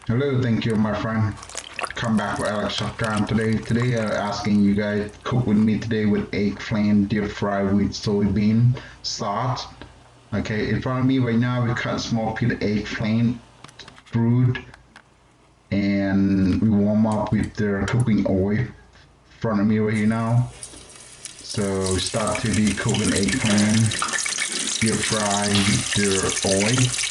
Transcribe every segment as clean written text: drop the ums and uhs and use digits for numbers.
Hello, thank you, my friend. Come back for Alex Shotgun today. Today, asking you guys cook with me today with eggplant deep fried with soybean sauce. Okay, in front of me right now, we cut small piece of eggplant, fruit, and we warm up with the cooking oil. In front of me right here now. So start to be cooking eggplant, deep fry with the oil.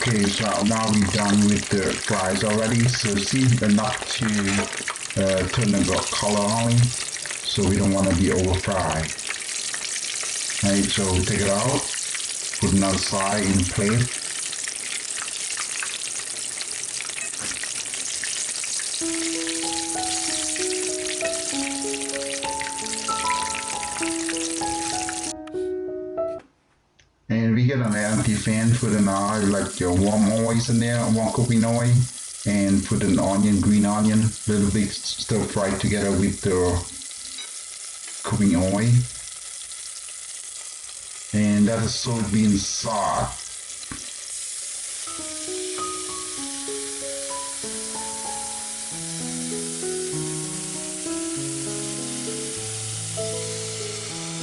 Okay, so now we're done with the fries already. So see enough to turn the color on. So we don't want to be over fried. Right, so take it out, put another side in plate. And we get an empty fan, put an oil, like your warm oils in there, warm cooking oil, and put an onion, green onion, little bit stir fry together with the cooking oil. And that is soybean sauce.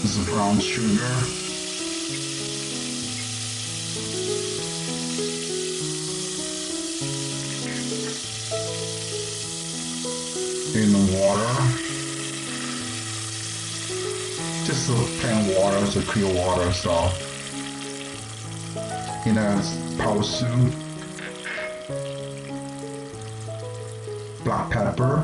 This is brown sugar. In the water, just a plain water, it's a clear water, so in a powder soup, black pepper,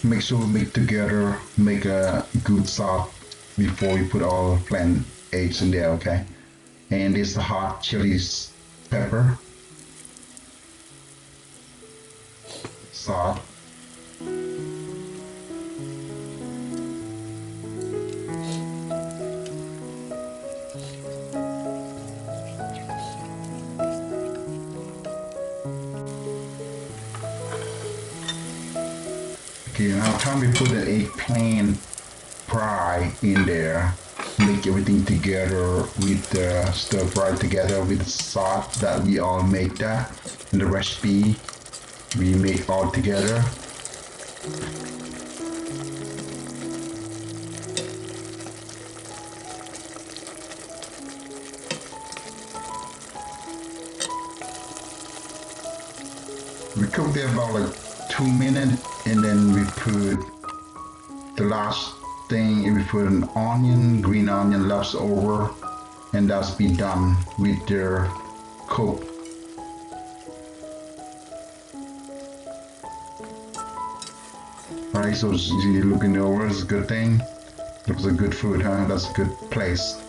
make sure we mix together, make a good sauce before we put all plant eggs in there, okay? And this hot chili pepper sauce. Okay, now time we put the eggplant fry in there, make everything together with the stir fry together with the sauce that we all make that in the recipe we make all together. We cook there about like 2 minutes, and then we put the last thing. We put an onion, green onion left over, and that's be done with their cook. Alright, so you're looking over, it's a good thing. Looks a good food, huh? That's a good place.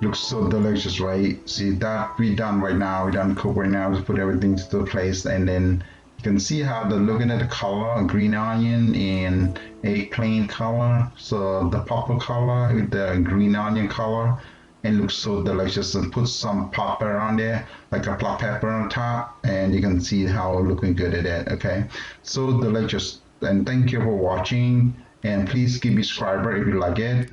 Looks so delicious, right? See that we done right now. We done cook right now. We put everything to the place, and then you can see how they're looking at the color, green onion and eggplant color. So the purple color with the green onion color, and looks so delicious. And put some pepper on there, like a black pepper on top, and you can see how looking good at it. Okay, so delicious. And thank you for watching. And please give me subscriber if you like it.